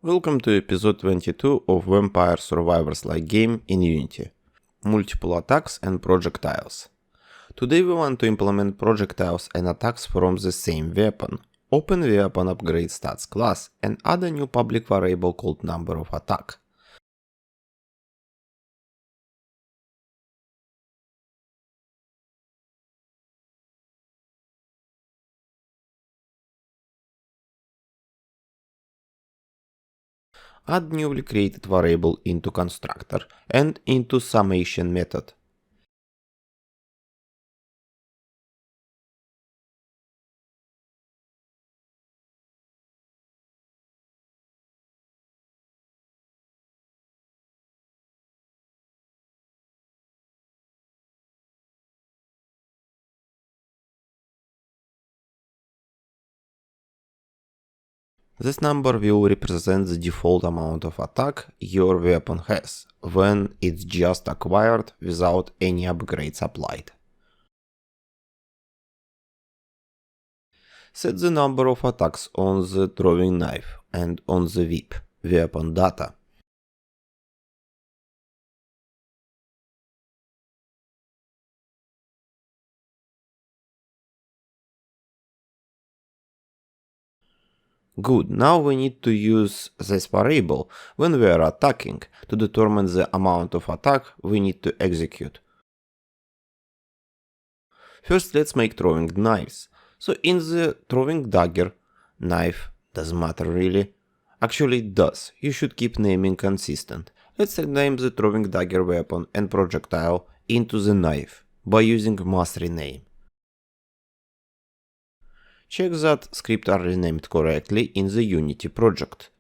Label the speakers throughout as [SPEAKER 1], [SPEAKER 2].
[SPEAKER 1] Welcome to episode 22 of Vampire Survivors-like game in Unity. Multiple attacks and projectiles. Today we want to implement projectiles and attacks from the same weapon. Open the weapon upgrade stats class and add a new public variable called number of attack. Add newly created variable into constructor and into summation method. This number will represent the default amount of attack your weapon has when it's just acquired without any upgrades applied. Set the number of attacks on the throwing knife and on the whip weapon data. Good, now we need to use this variable when we are attacking to determine the amount of attack we need to execute. First let's make throwing knives. So in the throwing dagger, knife, doesn't matter really. Actually it does, you should keep naming consistent. Let's rename the throwing dagger weapon and projectile into the knife by using must rename. Check that scripts are renamed correctly in the Unity project.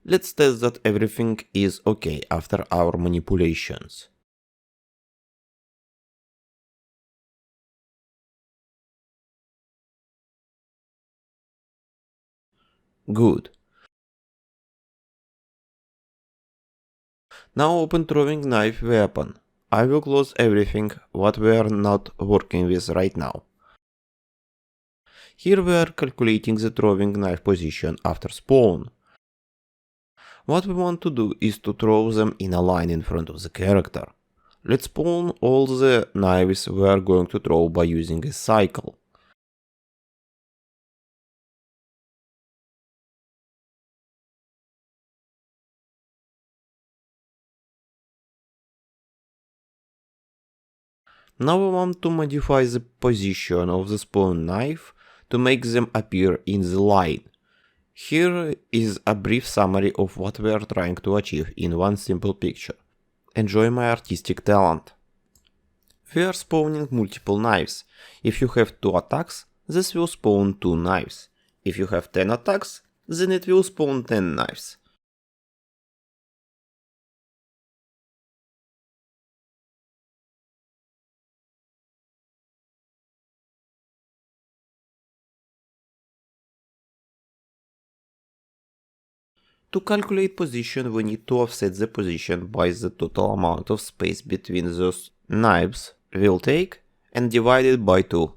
[SPEAKER 1] Let's test that everything is okay after our manipulations. Good. Now open throwing knife weapon. I will close everything what we are not working with right now. Here we are calculating the throwing knife position after spawn. What we want to do is to throw them in a line in front of the character. Let's spawn all the knives we are going to throw by using a cycle. Now we want to modify the position of the spawn knife to make them appear in the line. Here is a brief summary of what we are trying to achieve in one simple picture. Enjoy my artistic talent. We are spawning multiple knives. If you have 2 attacks, this will spawn 2 knives. If you have 10 attacks, then it will spawn 10 knives. To calculate position, we need to offset the position by the total amount of space between those knives will take and divide it by 2.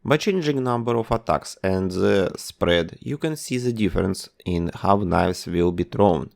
[SPEAKER 1] By changing number of attacks and the spread, you can see the difference in how knives will be thrown.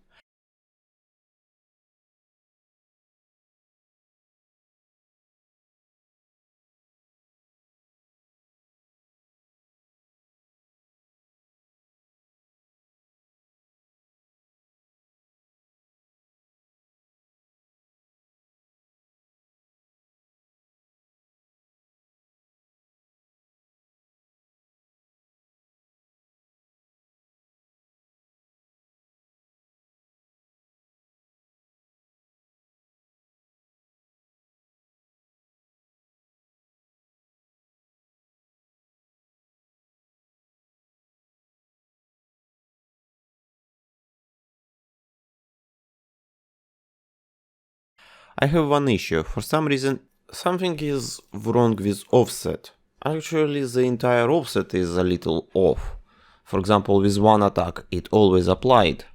[SPEAKER 1] I have one issue. For some reason, something is wrong with offset. Actually, the entire offset is a little off. For example, with one attack, it always applied.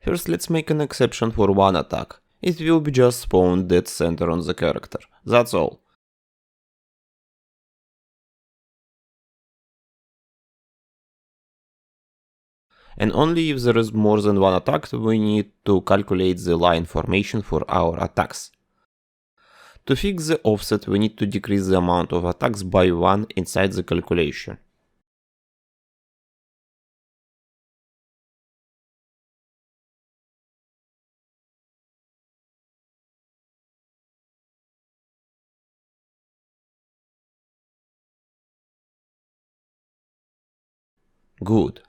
[SPEAKER 1] First, let's make an exception for one attack. It will be just spawned dead center on the character. That's all. And only if there is more than one attack, we need to calculate the line formation for our attacks. To fix the offset, we need to decrease the amount of attacks by 1 inside the calculation. Good.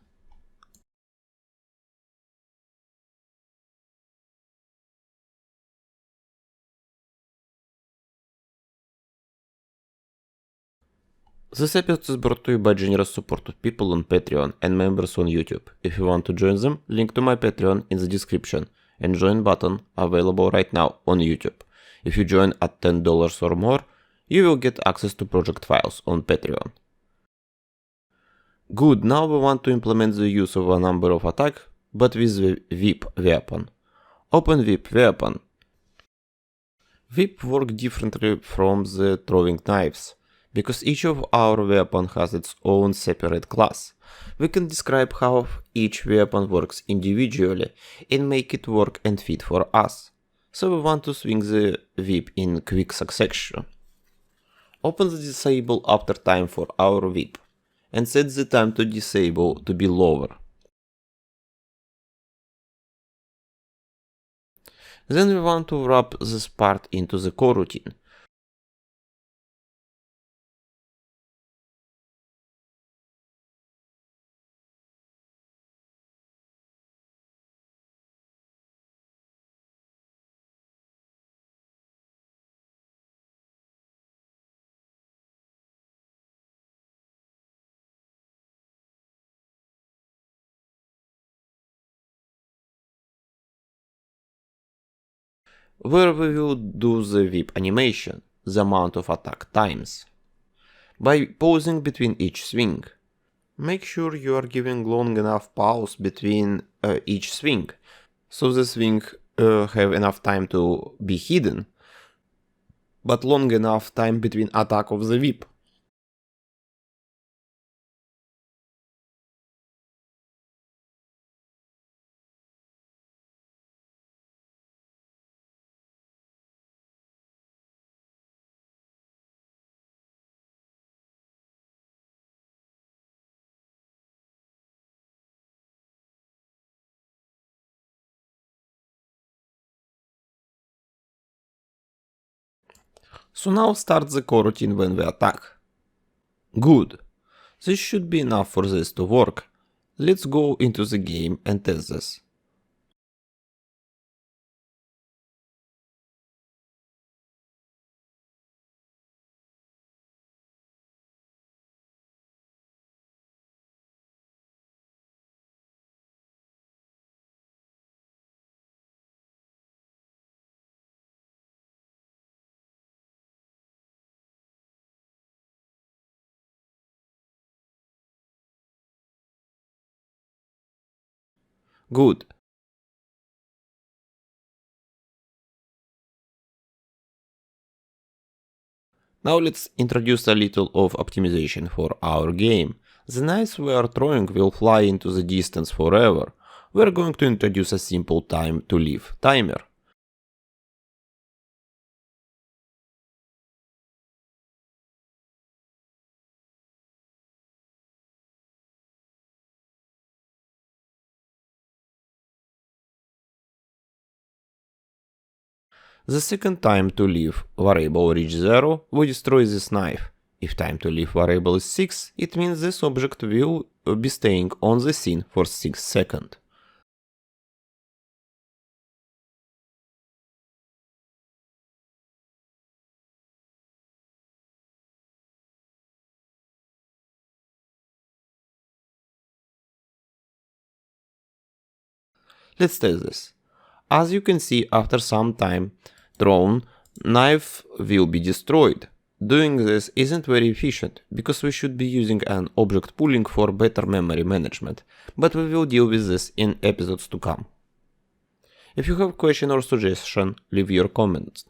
[SPEAKER 1] This episode is brought to you by generous support of people on Patreon and members on YouTube. If you want to join them, link to my Patreon in the description and join button available right now on YouTube. If you join at $10 or more, you will get access to project files on Patreon. Good, now we want to implement the use of a number of attack, but with the whip weapon. Open whip weapon. Whip work differently from the throwing knives. Because each of our weapon has its own separate class, we can describe how each weapon works individually and make it work and fit for us. So we want to swing the whip in quick succession. Open the disable after time for our whip and set the time to disable to be lower. Then we want to wrap this part into the coroutine. Where we will do the whip animation, the amount of attack times, by pausing between each swing. Make sure you are giving long enough pause between each swing, so the swing have enough time to be hidden, but long enough time between attack of the whip. So now start the coroutine when we attack. Good. This should be enough for this to work. Let's go into the game and test this. Good. Now let's introduce a little of optimization for our game. The knives we are throwing will fly into the distance forever. We are going to introduce a simple time to live timer. The second time to live variable reaches 0, we destroy this knife. If time to live variable is 6, it means this object will be staying on the scene for 6 seconds. Let's test this. As you can see, after some time thrown, knife will be destroyed. Doing this isn't very efficient, because we should be using an object pooling for better memory management, but we will deal with this in episodes to come. If you have question or suggestion, leave your comments.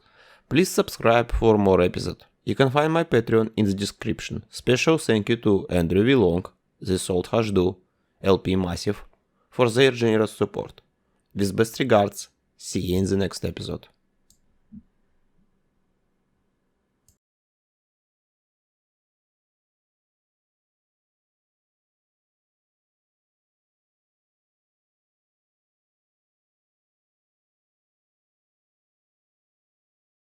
[SPEAKER 1] Please subscribe for more episodes. You can find my Patreon in the description. Special thank you to Andrew V. Long, The Salt Hashdu, LP Massive for their generous support. With best regards, see you in the next episode.